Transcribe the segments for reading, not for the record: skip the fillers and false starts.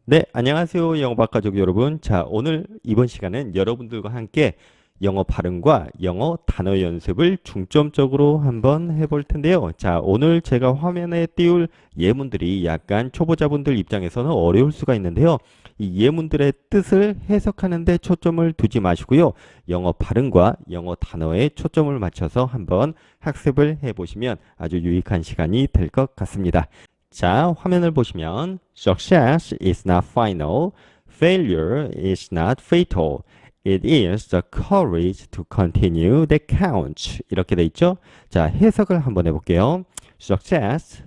네, 안녕하세요. 영어학 가족 여러분. 자, 오늘 이번 시간은 여러분들과 함께 영어 발음과 영어 단어 연습을 중점적으로 한번 해볼 텐데요. 자, 오늘 제가 화면에 띄울 예문들이 약간 초보자분들 입장에서는 어려울 수가 있는데요. 이 예문들의 뜻을 해석하는 데 초점을 두지 마시고요. 영어 발음과 영어 단어에 초점을 맞춰서 한번 학습을 해보시면 아주 유익한 시간이 될 것 같습니다. 자, 화면을 보시면 Success is not final. Failure is not fatal. It is the courage to continue that counts. 이렇게 돼 있죠? 자, 해석을 한번 해볼게요. Success.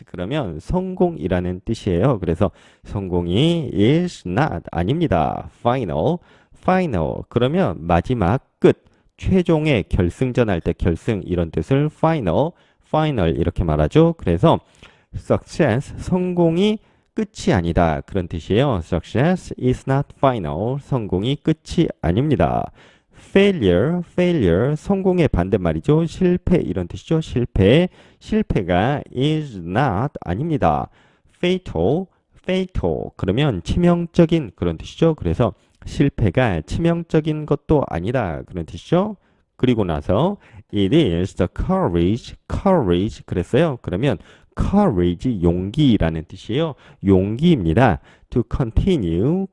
그러면 성공이라는 뜻이에요. 그래서 성공이 is not 아닙니다. Final. 그러면 마지막 끝. 최종의 결승전 할 때 결승 이런 뜻을 final 이렇게 말하죠. 그래서 success, 성공이 끝이 아니다. 그런 뜻이에요. Success is not final. 성공이 끝이 아닙니다. Failure, 성공의 반대말이죠. 실패, 이런 뜻이죠. 실패가 is not 아닙니다. Fatal, 그러면 치명적인 그런 뜻이죠. 그래서 실패가 치명적인 것도 아니다. 그런 뜻이죠. 그리고 나서 it is the courage 그랬어요. 그러면 courage 용기라는 뜻이에요. 용기입니다. to continue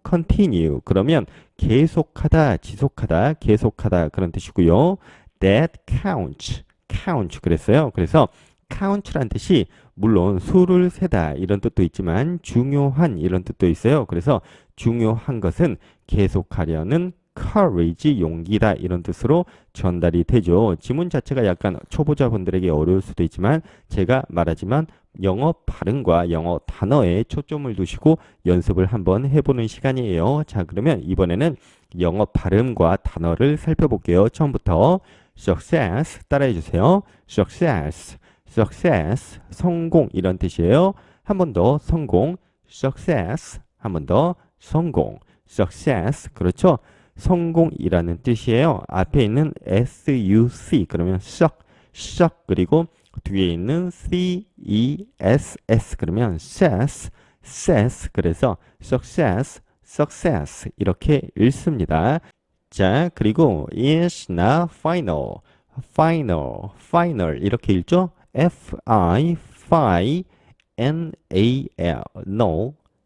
그러면 계속하다, 지속하다, 계속하다 그런 뜻이고요. that counts 그랬어요. 그래서 count란 뜻이 물론 수를 세다 이런 뜻도 있지만 중요한 이런 뜻도 있어요. 그래서 중요한 것은 계속하려는 courage 용기다 이런 뜻으로 전달이 되죠. 지문 자체가 약간 초보자분들에게 어려울 수도 있지만 제가 말하지만 영어 발음과 영어 단어에 초점을 두시고 연습을 한번 해보는 시간이에요. 자, 그러면 이번에는 영어 발음과 단어를 살펴볼게요. 처음부터 success 따라해 주세요. success 성공 이런 뜻이에요. 한 번 더 성공 success 한 번 더 성공 success 그렇죠? 성공이라는 뜻이에요. 앞에 있는 suc 그러면 shock 그리고 뒤에 있는 cess 그러면 says 그래서 success 이렇게 읽습니다. 자, 그리고 is not final 이렇게 읽죠? F-I-N-A-L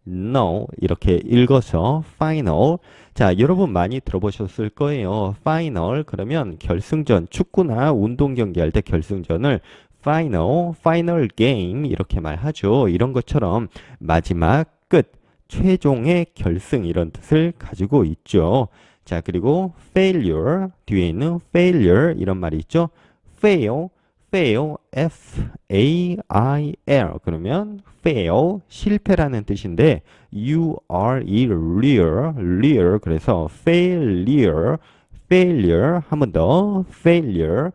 no 이렇게 읽어서 final. 자, 여러분 많이 들어보셨을 거예요. final 그러면 결승전, 축구나 운동 경기 할 때 결승전을 final game 이렇게 말하죠. 이런 것처럼 마지막 끝, 최종의 결승 이런 뜻을 가지고 있죠. 자, 그리고 failure 뒤에 있는 failure 이런 말이 있죠. fail F-A-I-L 그러면 fail 실패라는 뜻인데 lear 그래서 failure 한 번 더 failure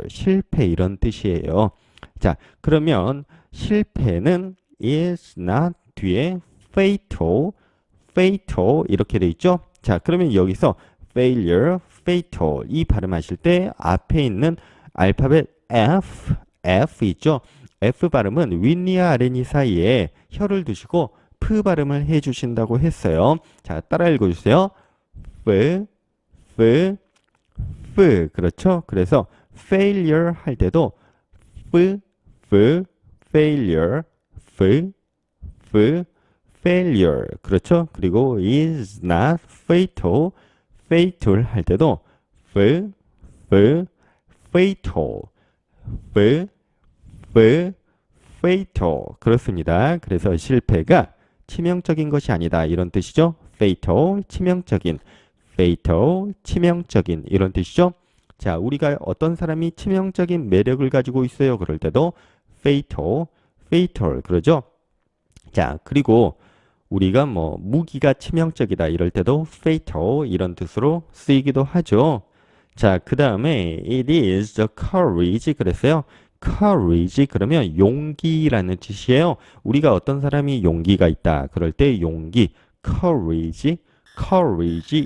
실패 이런 뜻이에요. 자, 그러면 실패는 is not 뒤에 fatal 이렇게 돼 있죠. 자, 그러면 여기서 failure 이 발음하실 때 앞에 있는 알파벳 F 있죠? F 발음은 윗니와 아랫니 사이에 혀를 두시고 프 발음을 해주신다고 했어요. 자, 따라 읽어주세요. 그렇죠? 그래서 failure 할 때도 failure 그렇죠? 그리고 is not fatal 할 때도 fatal 그렇습니다. 그래서 실패가 치명적인 것이 아니다 이런 뜻이죠. fatal 치명적인 이런 뜻이죠. 자, 우리가 어떤 사람이 치명적인 매력을 가지고 있어요. 그럴 때도 fatal 그러죠. 자, 그리고 우리가 뭐 무기가 치명적이다 이럴 때도 fatal 이런 뜻으로 쓰이기도 하죠. 자, 그 다음에 it is the courage 그랬어요. courage 그러면 용기라는 뜻이에요. 우리가 어떤 사람이 용기가 있다 그럴 때 용기 courage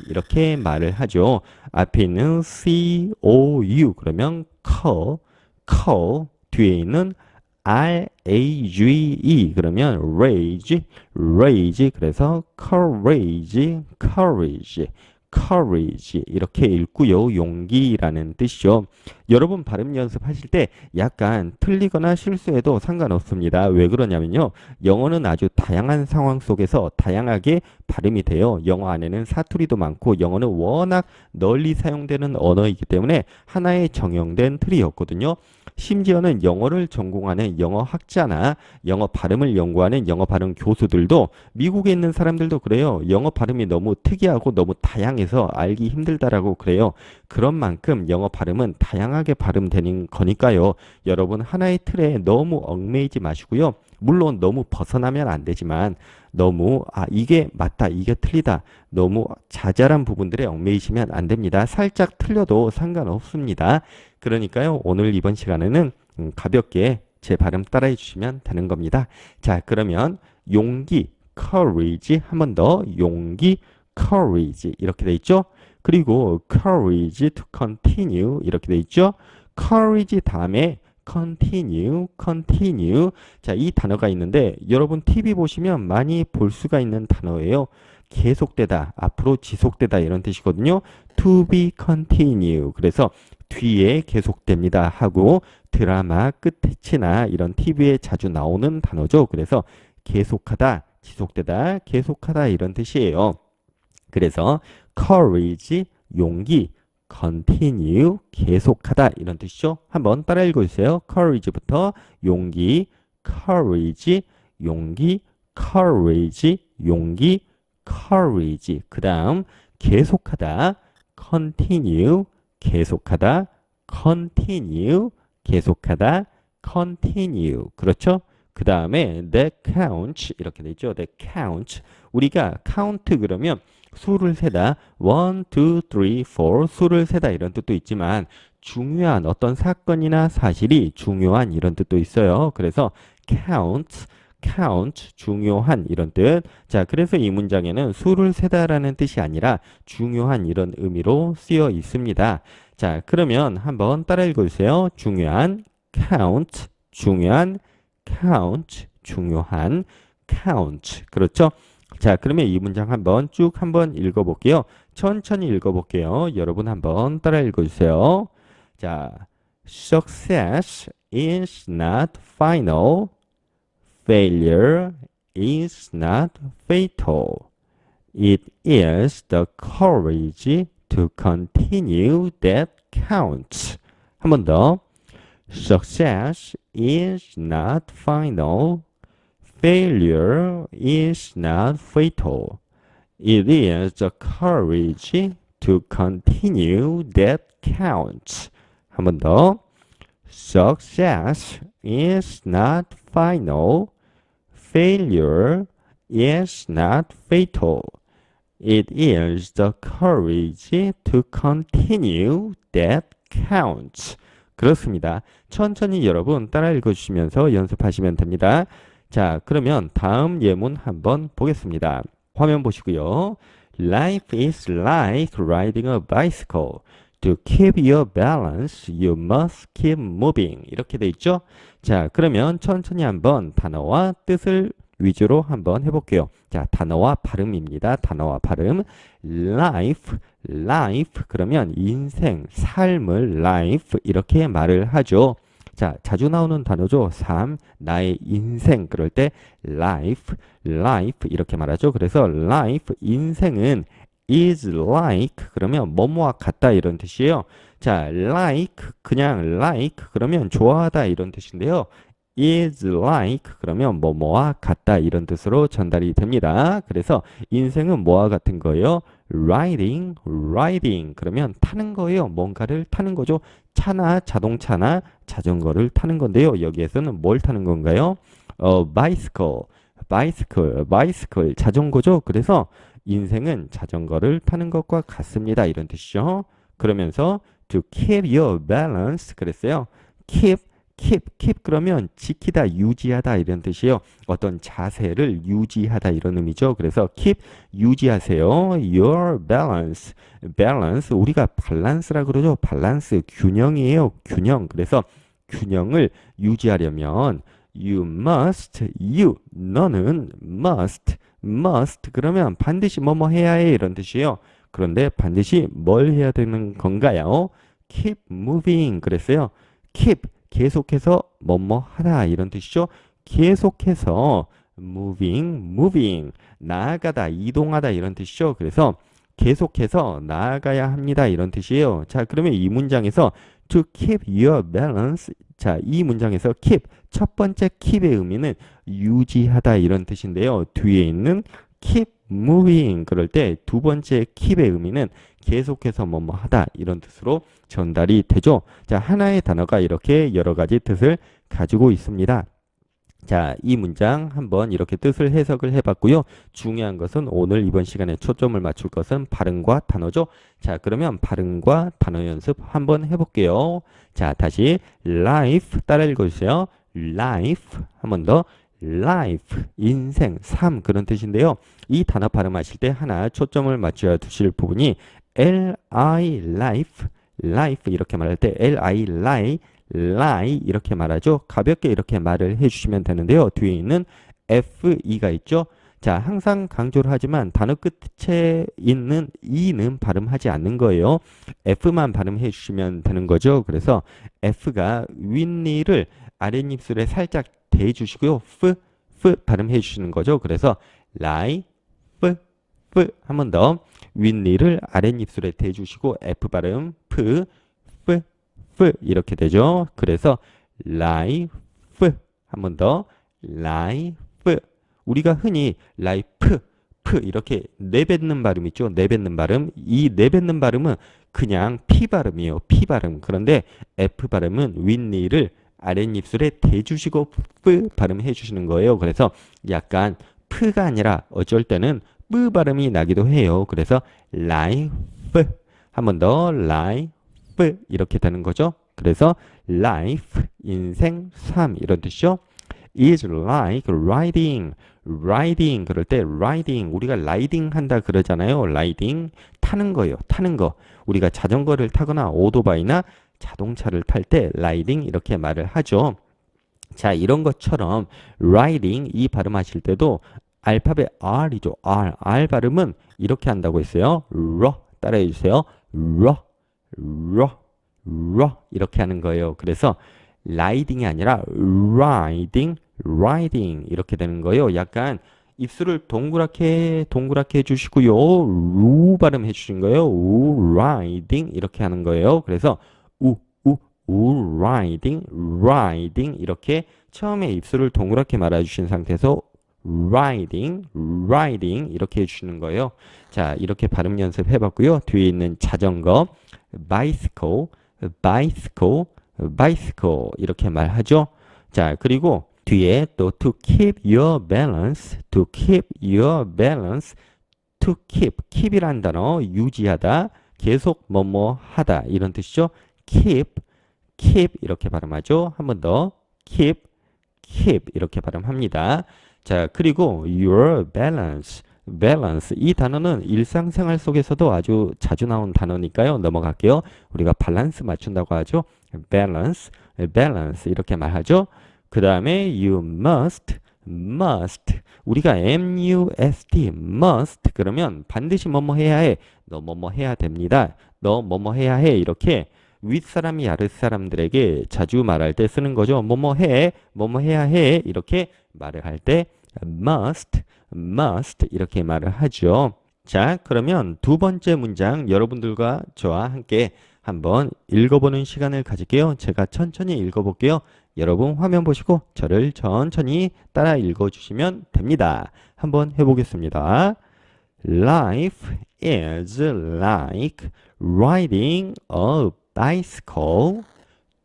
이렇게 말을 하죠. 앞에 있는 COU 그러면 call 뒤에 있는 R-A-G-E 그러면 rage, rage 그래서 courage, courage, courage 이렇게 읽고요. 용기라는 뜻이죠. 여러분 발음 연습하실 때 약간 틀리거나 실수해도 상관없습니다. 왜 그러냐면요. 영어는 아주 다양한 상황 속에서 다양하게 발음이 돼요. 영어 안에는 사투리도 많고 영어는 워낙 널리 사용되는 언어이기 때문에 하나의 정형된 틀이 없거든요. 심지어는 영어를 전공하는 영어 학자나 영어 발음을 연구하는 영어 발음 교수들도 미국에 있는 사람들도 그래요. 영어 발음이 너무 특이하고 너무 다양해서 알기 힘들다라고 그래요. 그런 만큼 영어 발음은 다양하게 발음되는 거니까요. 여러분 하나의 틀에 너무 얽매이지 마시고요. 물론 너무 벗어나면 안 되지만 너무 이게 맞다 이게 틀리다 너무 자잘한 부분들에 얽매이시면 안 됩니다. 살짝 틀려도 상관없습니다. 그러니까요 오늘 이번 시간에는 가볍게 제 발음 따라해 주시면 되는 겁니다. 자 그러면 용기 courage 한 번 더 용기 courage 이렇게 돼 있죠. 그리고 courage to continue 이렇게 돼 있죠. courage 다음에 continue, continue. 자, 이 단어가 있는데 여러분 TV 보시면 많이 볼 수가 있는 단어예요. 계속되다, 앞으로 지속되다 이런 뜻이거든요. To be continue. 그래서 뒤에 계속됩니다 하고 드라마 끝이나 이런 TV에 자주 나오는 단어죠. 그래서 계속하다, 지속되다, 계속하다 이런 뜻이에요. 그래서 courage, 용기, continue, 계속하다 이런 뜻이죠. 한번 따라 읽어주세요. courage부터 용기, courage, 용기, courage, 용기, courage. 그 다음 계속하다, continue, 계속하다, continue, 계속하다, continue. 그렇죠? 그 다음에 that counts 이렇게 되죠. that counts. 우리가 count 그러면 수를 세다 1, 2, 3, 4 수를 세다 이런 뜻도 있지만 중요한 어떤 사건이나 사실이 중요한 이런 뜻도 있어요. 그래서 count, count 중요한 이런 뜻. 자, 그래서 이 문장에는 수를 세다라는 뜻이 아니라 중요한 이런 의미로 쓰여 있습니다. 자, 그러면 한번 따라 읽어주세요. 중요한 count, 중요한 count, 중요한 count. 그렇죠? 자, 그러면 이 문장 한번 쭉 한번 읽어볼게요. 천천히 읽어볼게요. 여러분 한번 따라 읽어주세요. 자, success is not final. Failure is not fatal. It is the courage to continue that counts. 한 번 더. Success is not final. Failure is not fatal. It is the courage to continue that counts. 한 번 더. Success is not final. Failure is not fatal. It is the courage to continue that counts. 그렇습니다. 천천히 여러분 따라 읽어주시면서 연습하시면 됩니다. 자, 그러면 다음 예문 한번 보겠습니다. 화면 보시고요. Life is like riding a bicycle. To keep your balance, you must keep moving. 이렇게 돼 있죠? 자, 그러면 천천히 한번 단어와 뜻을 위주로 한번 해볼게요. 자, 단어와 발음입니다. 단어와 발음. Life, life 그러면 인생, 삶을 life 이렇게 말을 하죠. 자, 자주 나오는 단어죠. 삶, 나의 인생 그럴 때 life, life 이렇게 말하죠. 그래서 life, 인생은 is like 그러면 뭐뭐와 같다 이런 뜻이에요. 자, like 그냥 like 그러면 좋아하다 이런 뜻인데요. is like 그러면 뭐뭐와 같다 이런 뜻으로 전달이 됩니다. 그래서 인생은 뭐와 같은 거예요? riding, riding 그러면 타는 거예요. 뭔가를 타는 거죠. 차나 자동차나 자전거를 타는 건데요. 여기에서는 뭘 타는 건가요? bicycle, bicycle, bicycle 자전거죠. 그래서 인생은 자전거를 타는 것과 같습니다. 이런 뜻이죠. 그러면서 to keep your balance 그랬어요. keep 그러면 지키다, 유지하다 이런 뜻이에요. 어떤 자세를 유지하다 이런 의미죠. 그래서 keep 유지하세요. your balance, balance 우리가 밸런스라 그러죠. 밸런스 균형이에요. 균형. 그래서 균형을 유지하려면 너는 must 그러면 반드시 뭐뭐 해야 해 이런 뜻이에요. 그런데 반드시 뭘 해야 되는 건가요? keep moving 그랬어요. keep 계속해서 뭐뭐 하다 이런 뜻이죠. 계속해서 moving 나아가다 이동하다 이런 뜻이죠. 그래서 계속해서 나아가야 합니다 이런 뜻이에요. 자, 그러면 이 문장에서 to keep your balance 자, 이 문장에서 keep 첫 번째 keep의 의미는 유지하다 이런 뜻인데요. 뒤에 있는 keep moving 그럴 때 두 번째 keep의 의미는 계속해서 뭐뭐 하다 이런 뜻으로 전달이 되죠. 자, 하나의 단어가 이렇게 여러 가지 뜻을 가지고 있습니다. 자, 이 문장 한번 이렇게 뜻을 해석을 해봤고요. 중요한 것은 오늘 이번 시간에 초점을 맞출 것은 발음과 단어죠. 자, 그러면 발음과 단어 연습 한번 해볼게요. 자, 다시 life 따라 읽어주세요. life 한 번 더 life 인생 삶 그런 뜻인데요. 이 단어 발음하실 때 하나 초점을 맞춰야 두실 부분이 life 이렇게 말할 때 lie 이렇게 말하죠. 가볍게 이렇게 말을 해주시면 되는데요. 뒤에 있는 FE가 있죠. 자, 항상 강조를 하지만 단어 끝에 있는 E는 발음하지 않는 거예요. F만 발음해 주시면 되는 거죠. 그래서 F가 윗니를 아랫입술에 살짝 대주시고요. F 발음해 주시는 거죠. 그래서 lie, 한 번 더 윗니를 아랫입술에 대주시고 F 발음, F 이렇게 되죠. 그래서 life 한 번 더 life 우리가 흔히 life 이렇게 내뱉는 발음 있죠. 내뱉는 발음 이 내뱉는 발음은 그냥 P 발음이에요. P 발음 그런데 F 발음은 윗니를 아랫입술에 대주시고 발음해 주시는 거예요. 그래서 약간 P가 아니라 어쩔 때는 뿌 발음이 나기도 해요. 그래서 life 한 번 더 life 이렇게 되는 거죠. 그래서 life 인생 삶 이런 뜻이죠. is like riding 그럴 때 riding 우리가 라이딩 한다 그러잖아요. 라이딩 타는 거예요. 타는 거 우리가 자전거를 타거나 오토바이나 자동차를 탈 때 라이딩 이렇게 말을 하죠. 자, 이런 것처럼 riding 이 발음하실 때도 알파벳 R이죠. R 발음은 이렇게 한다고 했어요. 따라해 주세요. 이렇게 하는 거예요. 그래서 라이딩이 아니라 riding 이렇게 되는 거예요. 약간 입술을 동그랗게 해주시고요. 루 발음 해주신 거예요. riding 이렇게 하는 거예요. 그래서 riding 이렇게 처음에 입술을 동그랗게 말아주신 상태에서 riding 이렇게 해주시는 거예요. 자, 이렇게 발음 연습해봤고요. 뒤에 있는 자전거 bicycle 이렇게 말하죠. 자, 그리고 뒤에 또 to keep your balance keep이란 단어 유지하다 계속 뭐뭐 하다 이런 뜻이죠. keep 이렇게 발음하죠. 한 번 더 keep 이렇게 발음합니다. 자, 그리고 your balance 이 단어는 일상생활 속에서도 아주 자주 나온 단어니까요. 넘어갈게요. 우리가 밸런스 맞춘다고 하죠. balance 이렇게 말하죠. 그 다음에 you must 우리가 must 그러면 반드시 뭐뭐 해야 해. 너 뭐뭐 해야 됩니다. 너 뭐뭐 해야 해. 이렇게 윗사람이 아랫사람들에게 자주 말할 때 쓰는 거죠. 뭐뭐 해야 해. 이렇게 말을 할 때 must 이렇게 말을 하죠. 자, 그러면 두 번째 문장 여러분들과 저와 함께 한번 읽어보는 시간을 가질게요. 제가 천천히 읽어볼게요. 여러분 화면 보시고 저를 천천히 따라 읽어주시면 됩니다. 한번 해보겠습니다. Life is like riding a bicycle.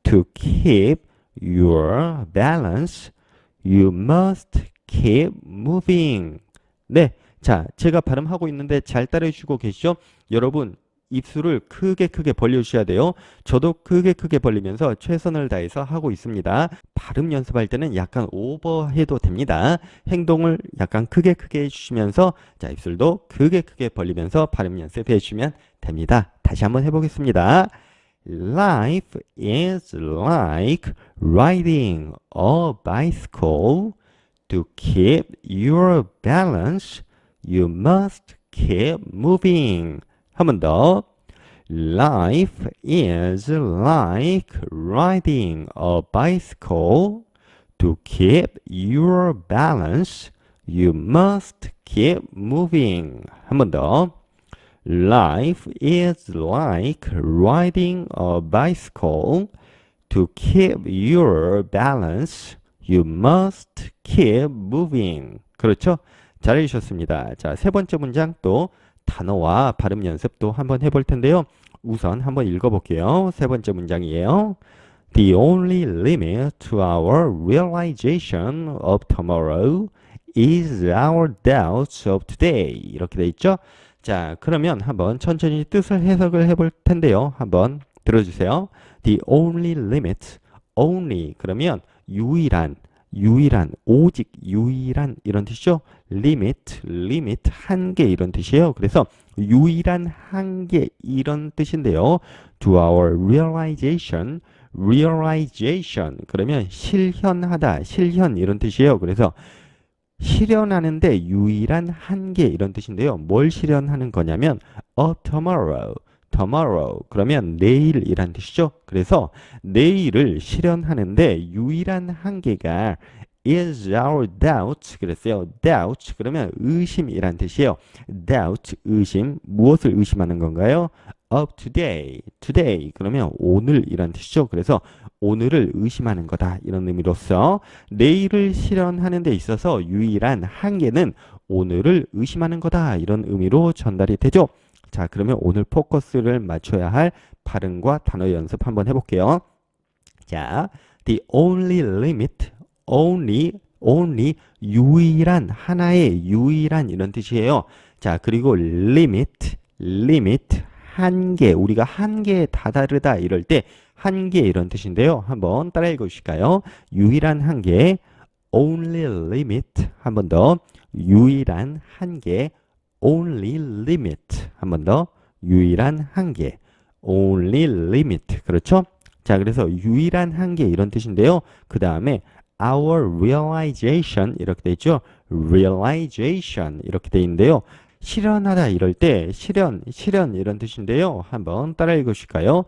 To keep your balance, you must keep moving. 네, 자, 제가 발음하고 있는데 잘 따라해 주시고 계시죠? 여러분 입술을 크게 벌려주셔야 돼요. 저도 크게 벌리면서 최선을 다해서 하고 있습니다. 발음 연습할 때는 약간 오버해도 됩니다. 행동을 약간 크게 해주시면서 자, 입술도 크게 벌리면서 발음 연습해 주시면 됩니다. 다시 한번 해보겠습니다. Life is like riding a bicycle. To keep your balance, you must keep moving. 한 번 더. Life is like riding a bicycle. To keep your balance, you must keep moving. 한 번 더. Life is like riding a bicycle. To keep your balance, you must keep moving. 그렇죠? 잘해주셨습니다. 자, 세 번째 문장 또 단어와 발음 연습도 한번 해볼 텐데요. 우선 한번 읽어볼게요. 세 번째 문장이에요. The only limit to our realization of tomorrow is our doubts of today. 이렇게 돼 있죠? 자, 그러면 한번 천천히 뜻을 해석을 해볼 텐데요. 한번 들어주세요. The only limit, only 그러면 유일한, 오직 유일한 이런 뜻이죠. limit, 한계 이런 뜻이에요. 그래서 유일한 한계 이런 뜻인데요. To our realization 그러면 실현하다, 실현 이런 뜻이에요. 그래서 실현하는데 유일한 한계 이런 뜻인데요. 뭘 실현하는 거냐면 tomorrow 그러면 내일이란 뜻이죠. 그래서 내일을 실현하는데 유일한 한계가 is our doubt 그랬어요. doubt 그러면 의심이란 뜻이에요. doubt 의심 무엇을 의심하는 건가요? of today 그러면 오늘이란 뜻이죠. 그래서 오늘을 의심하는 거다 이런 의미로서 내일을 실현하는 데 있어서 유일한 한계는 오늘을 의심하는 거다 이런 의미로 전달이 되죠. 자, 그러면 오늘 포커스를 맞춰야 할 발음과 단어 연습 한번 해볼게요. 자, the only limit, only 유일한, 하나의 유일한 이런 뜻이에요. 자, 그리고 limit 한계, 우리가 한계에 다다르다 이럴 때 한계 이런 뜻인데요. 한번 따라 읽어주실까요? 유일한 한계, only limit, 한 번 더, 유일한 한계, only limit, 한 번 더, 유일한 한계, only limit, 그렇죠? 자, 그래서 유일한 한계 이런 뜻인데요. 그 다음에 our realization 이렇게 돼 있죠. realization 이렇게 돼 있는데요. 실현하다 이럴 때 실현 이런 뜻인데요. 한번 따라 읽으실까요?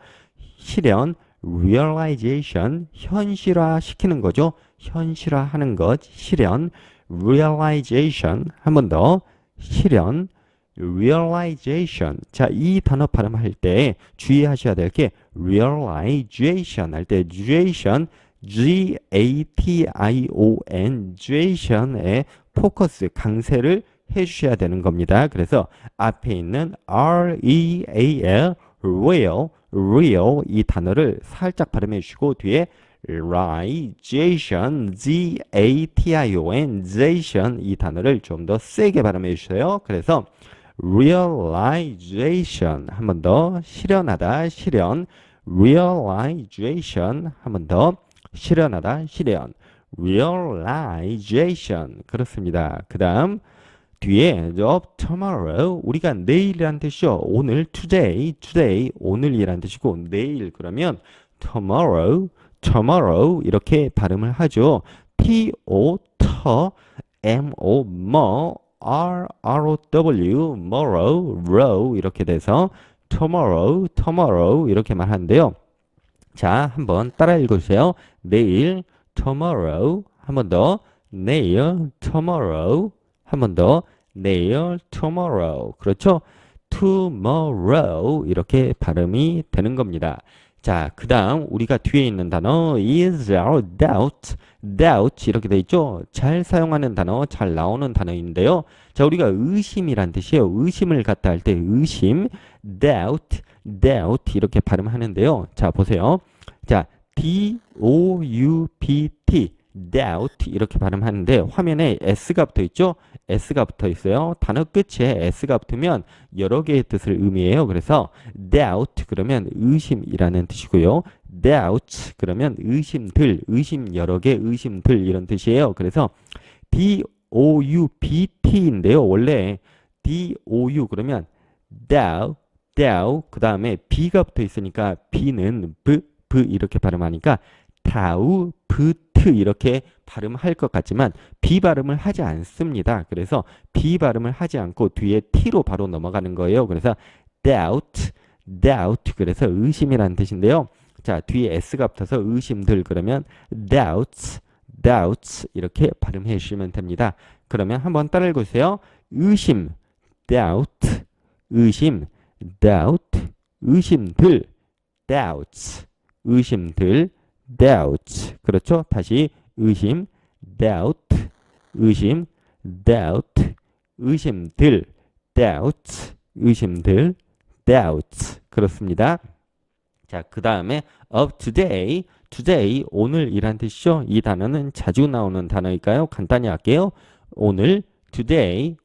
실현 realization 현실화 시키는 거죠. 현실화하는 것 실현 realization 한 번 더 실현 realization 자, 이 단어 발음할 때 주의하셔야 될 게 realization 할 때 G-A-T-I-O-N G-A-T-I-O-N 에 포커스 강세를 해주셔야 되는 겁니다. 그래서 앞에 있는 R-E-A-L real 이 단어를 살짝 발음해 주시고 뒤에 realization G-A-T-I-O-N 이 단어를 좀 더 세게 발음해 주세요. 그래서 realization 한 번 더 실현하다 실현 realization 한 번 더 실현하다 실현 realization 그렇습니다. 그 다음 뒤에 of tomorrow 우리가 내일이란 뜻이죠. 오늘 today 오늘이란 뜻이고 내일 그러면 tomorrow 이렇게 발음을 하죠. T-O M-O R-O-W tomorrow 이렇게 돼서 tomorrow 이렇게 말하는데요. 자, 한번 따라 읽어주세요. 내일 tomorrow 한 번 더 내일 tomorrow 한 번 더 내일 tomorrow 그렇죠? tomorrow 이렇게 발음이 되는 겁니다. 자, 그 다음 우리가 뒤에 있는 단어 is our doubt 이렇게 돼 있죠? 잘 사용하는 단어, 잘 나오는 단어인데요. 자, 우리가 의심이란 뜻이에요. 의심을 갖다 할 때 의심 doubt 이렇게 발음하는데요. 자, 보세요. 자, D-O-U-B-T doubt 이렇게 발음하는데 화면에 S가 붙어 있죠? S가 붙어 있어요. 단어 끝에 S가 붙으면 여러 개의 뜻을 의미해요. 그래서 doubt 그러면 의심이라는 뜻이고요. doubt 그러면 의심들, 의심 여러 개, 의심들 이런 뜻이에요. 그래서 D-O-U-B-T인데요. 원래 D-O-U 그러면 doubt 그 다음에 B가 붙어 있으니까 B는 B 이렇게 발음하니까 다우트 이렇게 발음할 것 같지만 B 발음을 하지 않습니다. 그래서 B 발음을 하지 않고 뒤에 T로 바로 넘어가는 거예요. 그래서 doubt 그래서 의심이라는 뜻인데요. 자, 뒤에 S가 붙어서 의심들 그러면 doubts 이렇게 발음해 주시면 됩니다. 그러면 한번 따라 읽으세요. 의심 doubt 의심 doubt 의심들 doubts 의심들 doubt 그렇죠? 다시 의심 doubt 의심 doubt 의심들 doubt 의심들 doubt 그렇습니다. 자, 그 다음에 of today 오늘이란 뜻이죠. 이 단어는 자주 나오는 단어일까요? 간단히 할게요. 오늘 today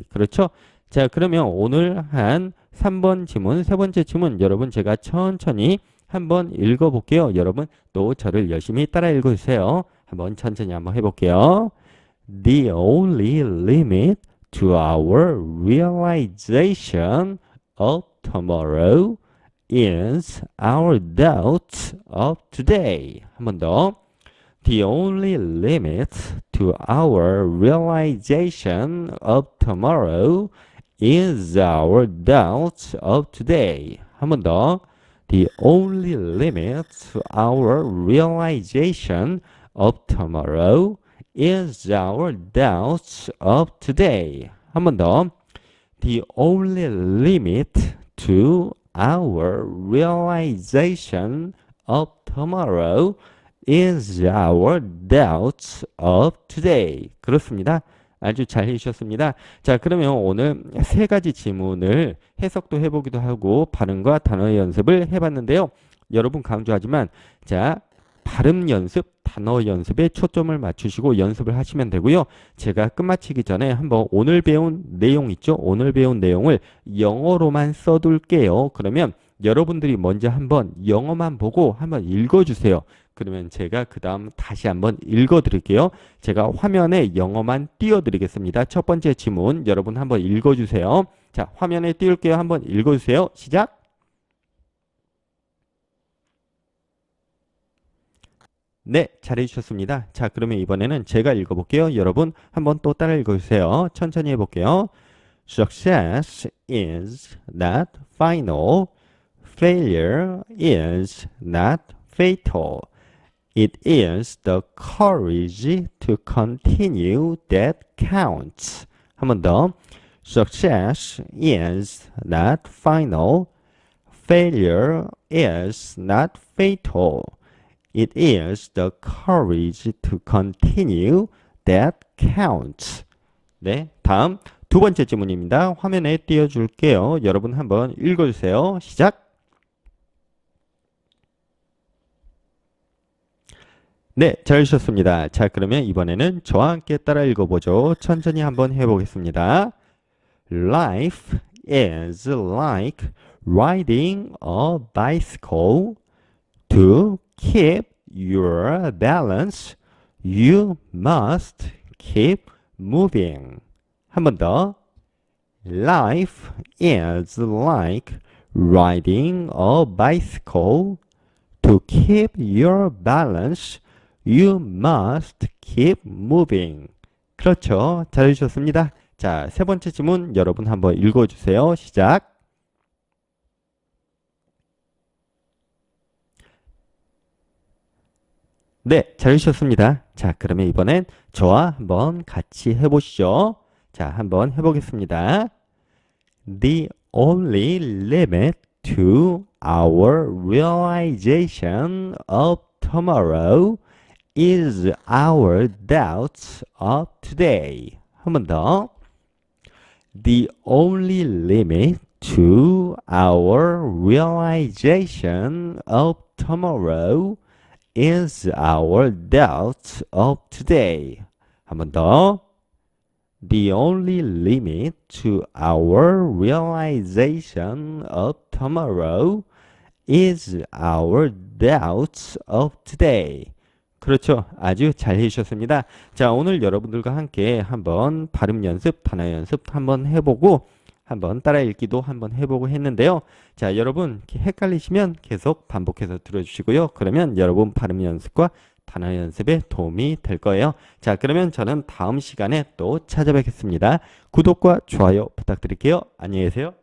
그렇죠? 자, 그러면 오늘 한 3번 지문, 세 번째 지문 여러분 제가 천천히 한번 읽어볼게요. 여러분 또 저를 열심히 따라 읽어주세요. 한번 천천히 한번 해볼게요. The only limit to our realization of tomorrow is our doubts of today. 한 번 더. The only limit to our realization of tomorrow is our doubts of today. 한 번 더. The only limit to our realization of tomorrow is our doubts of today. 한 번 더. The only limit to our realization of tomorrow is our doubts of today. 그렇습니다. 아주 잘 해주셨습니다. 자, 그러면 오늘 세 가지 지문을 해석도 해보기도 하고 발음과 단어 연습을 해봤는데요. 여러분 강조하지만 자, 발음 연습, 단어 연습에 초점을 맞추시고 연습을 하시면 되고요. 제가 끝마치기 전에 한번 오늘 배운 내용 있죠? 오늘 배운 내용을 영어로만 써둘게요. 그러면 여러분들이 먼저 한번 영어만 보고 한번 읽어주세요. 그러면 제가 그 다음 다시 한번 읽어드릴게요. 제가 화면에 영어만 띄워드리겠습니다. 첫 번째 지문 여러분 한번 읽어주세요. 자, 화면에 띄울게요. 한번 읽어주세요. 시작! 네, 잘해주셨습니다. 자, 그러면 이번에는 제가 읽어볼게요. 여러분 한번 또 따라 읽어주세요. 천천히 해볼게요. Success is not final. Failure is not fatal. It is the courage to continue that counts. 한 번 더. Success is not final. Failure is not fatal. It is the courage to continue that counts. 네, 다음 두 번째 지문입니다. 화면에 띄워줄게요. 여러분 한번 읽어주세요. 시작! 네, 잘하셨습니다. 자, 그러면 이번에는 저와 함께 따라 읽어보죠. 천천히 한번 해보겠습니다. Life is like riding a bicycle. To keep your balance, you must keep moving. 한 번 더. Life is like riding a bicycle. To keep your balance, you must keep moving. 그렇죠. 잘해주셨습니다. 자, 세 번째 지문 여러분 한번 읽어주세요. 시작. 네, 잘해주셨습니다. 자, 그러면 이번엔 저와 한번 같이 해보시죠. 자, 한번 해보겠습니다. The only limit to our realization of tomorrow is our doubts of today. 한 번 더. The only limit to our realization of tomorrow is our doubts of today. 한 번 더. The only limit to our realization of tomorrow is our doubts of today. 그렇죠. 아주 잘 해주셨습니다. 자, 오늘 여러분들과 함께 한번 발음 연습, 단어 연습 한번 해보고 한번 따라 읽기도 한번 해보고 했는데요. 자, 여러분 헷갈리시면 계속 반복해서 들어주시고요. 그러면 여러분 발음 연습과 단어 연습에 도움이 될 거예요. 자, 그러면 저는 다음 시간에 또 찾아뵙겠습니다. 구독과 좋아요 부탁드릴게요. 안녕히 계세요.